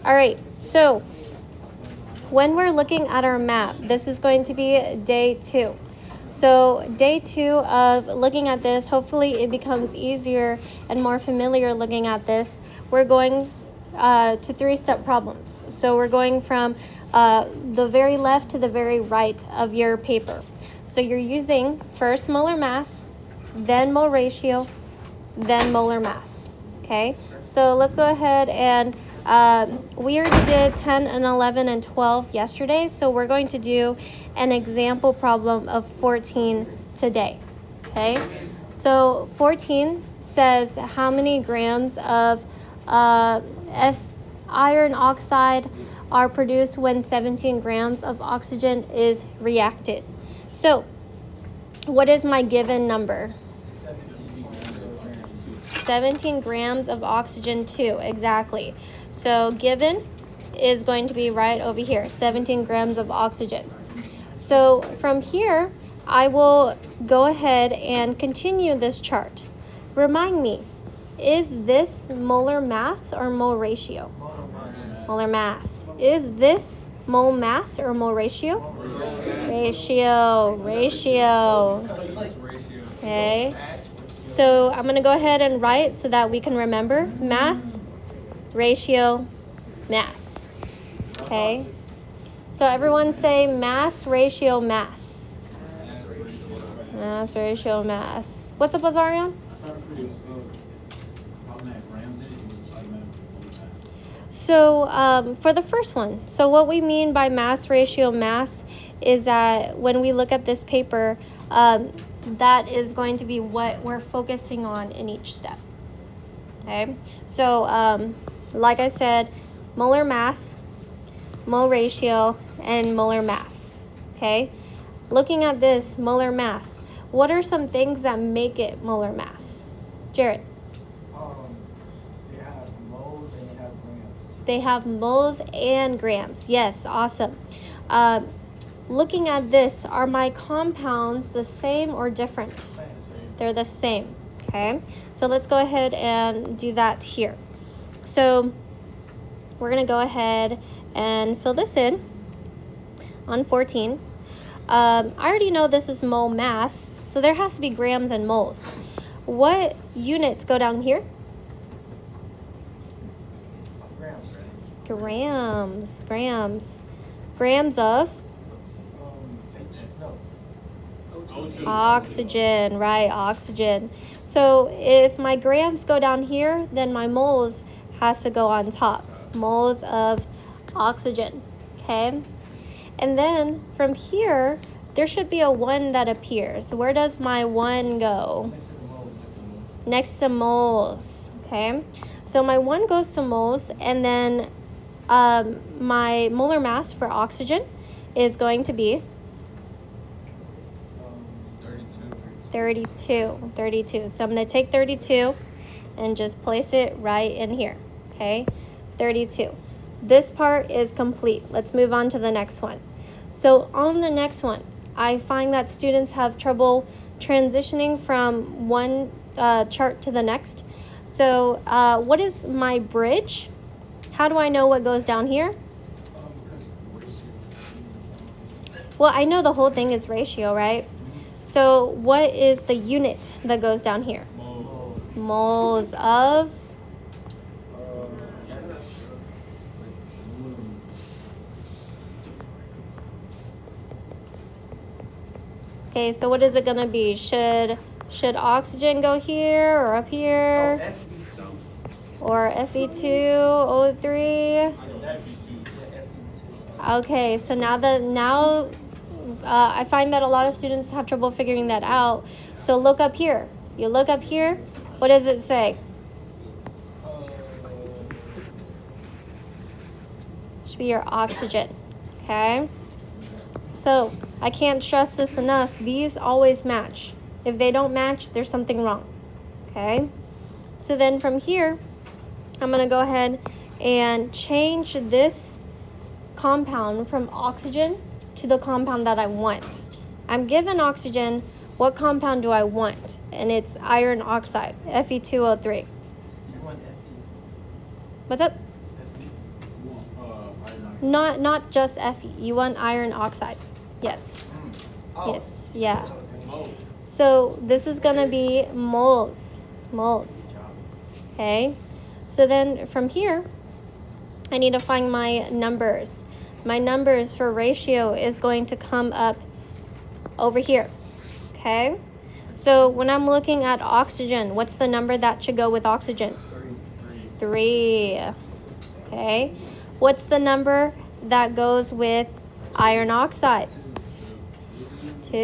All right, so when we're looking at our map, this is going to be day 2. So day 2 of looking at this, hopefully it becomes easier and more familiar looking at this. We're going to 3-step problems. So we're going from the very left to the very right of your paper. So you're using first molar mass, then mole ratio, then molar mass. Okay, so let's go ahead and we already did 10 and 11 and 12 yesterday, so we're going to do an example problem of 14 today. Okay, so 14 says how many grams of iron oxide are produced when 17 grams of oxygen is reacted. So what is my given number? 17 grams of oxygen 2, exactly. So given is going to be right over here, 17 grams of oxygen. So from here, I will go ahead and continue this chart. Remind me, is this molar mass or mole ratio? Molar mass. Is this mole mass or mole ratio? Ratio. Okay. So I'm going to go ahead and write so that we can remember mass, ratio, mass. Okay. So everyone say mass, ratio, mass. Mass, ratio, mass. What's up, Azarian? So for the first one, so what we mean by mass, ratio, mass is that when we look at this paper, that is going to be what we're focusing on in each step. Okay, so like I said, molar mass, mole ratio, and molar mass. Okay, looking at this molar mass, what are some things that make it molar mass? Jared? They have moles and they have grams. They have moles and grams. Yes, awesome. Looking at this, are my compounds the same or different? They're the same. Okay, so let's go ahead and do that here. So we're going to go ahead and fill this in on 14. I already know this is mole mass, so there has to be grams and moles. What units go down here? Grams. Grams of oxygen, right? Oxygen. So if my grams go down here, then my moles has to go on top. Moles of oxygen. Okay. And then from here, there should be a 1 that appears. Where does my 1 go? Next to moles. Okay. So my 1 goes to moles, and then my molar mass for oxygen is going to be 32. So I'm going to take 32 and just place it right in here. Okay, 32. This part is complete. Let's move on to the next one. So on the next one, I find that students have trouble transitioning from one chart to the next. So what is my bridge? How do I know what goes down here? Well, I know the whole thing is ratio, right? So what is the unit that goes down here? Moles of okay, so what is it gonna be? Should oxygen go here or up here? Or Fe2O3? Okay, so now I find that a lot of students have trouble figuring that out. So look up here. You look up here, what does it say? Should be your oxygen, okay? So I can't stress this enough. These always match. If they don't match, there's something wrong, okay? So then from here, I'm gonna go ahead and change this compound from oxygen to the compound that I want. I'm given oxygen. What compound do I want? And it's iron oxide, Fe2O3. What's up? Not just Fe. You want iron oxide. Yes. Oh. Yes. Yeah. Mole. So this is gonna be moles. Moles. Okay. So then from here, I need to find my numbers. My numbers for ratio is going to come up over here. Okay. So when I'm looking at oxygen, what's the number that should go with oxygen? 3. Okay. What's the number that goes with iron oxide? 2.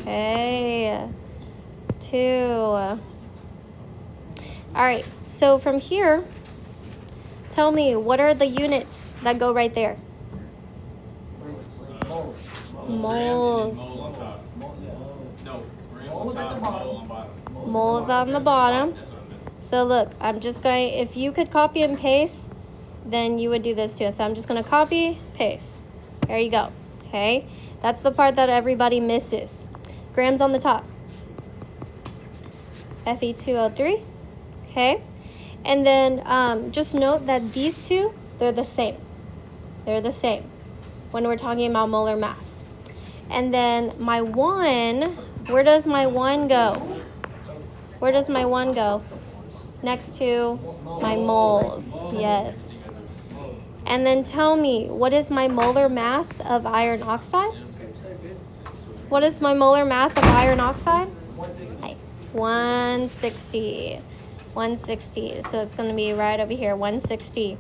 Okay. 2. All right. So from here, tell me, what are the units that go right there? Moles. Moles. Mole on top. No, gram Moles on at top, the bottom. mole on bottom. Moles on the bottom. That's what I meant. So look, I'm just going, if you could copy and paste, then you would do this too. So I'm just going to copy, paste. There you go. Okay. That's the part that everybody misses. Grams on the top. Fe2O3. Okay. And then just note that these two, they're the same. They're the same when we're talking about molar mass. And then my 1, where does my 1 go? Where does my 1 go? Next to my moles. Yes. And then tell me, what is my molar mass of iron oxide? What is my molar mass of iron oxide? 160. 160. So it's going to be right over here, 160.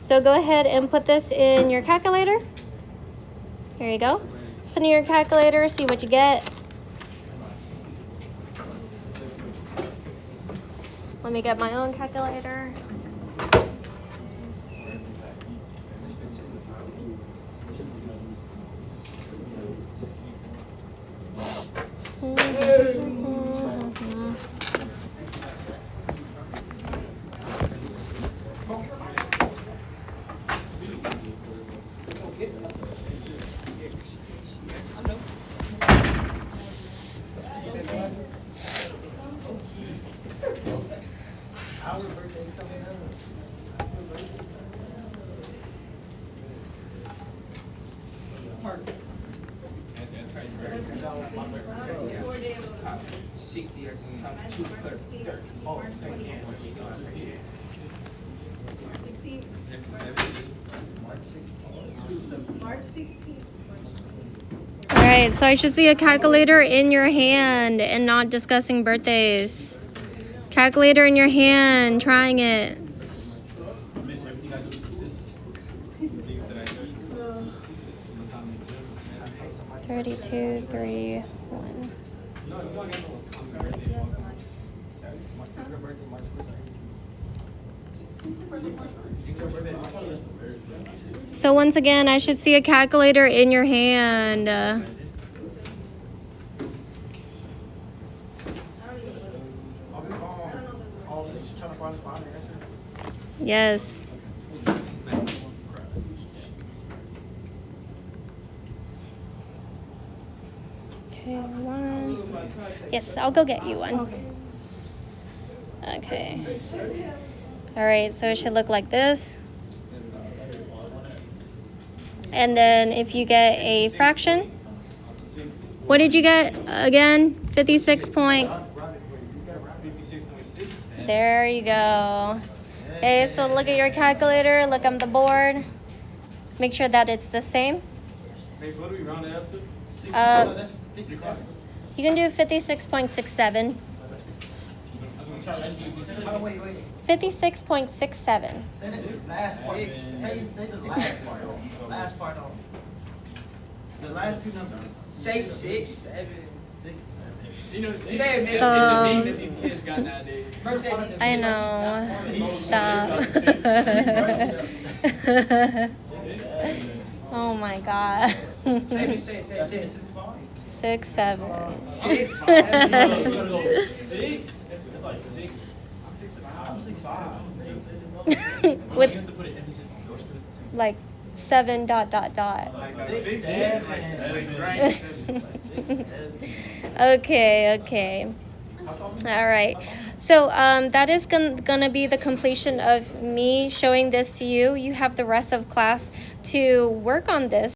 So go ahead and put this in your calculator. Here you go. Put in your calculator, see what you get. Let me get my own calculator. March 16th. All right, so I should see a calculator in your hand and not discussing birthdays. Calculator in your hand, trying it. Miss, everything I do is consistent. Things that I eat. Sometimes in the gym. 32, 3, 1. No, you know I got the most common birthday of all time. Your birthday, March 1st. So once again, I should see a calculator in your hand. Yes. Okay, 1. Yes, I'll go get you one. Okay. All right, so it should look like this. And then if you get a fraction, what did you get again? 56 point. 56.6. There you go. Okay, so look at your calculator, look on the board. Make sure that it's the same. Mace, what do we round it up to? Uh, You can do 56.67. Wait. 56.67. Say the last part. Say the last part. Last part on. The last two numbers. Say 6, 7. 6, 7. You know, Say it, it's man. a name that these kids got nowadays. Mercedes. I know. Stop. Oh my God. Say it, say it. 6, 7. 6, No, you gotta go 6. It's like 6. I'm 6'5". You With have to put an emphasis on those. like 7 dot dot dot. Like 6, 6, 7. right? Okay. All right. So that is gonna be the completion of me showing this to you. You have the rest of class to work on this.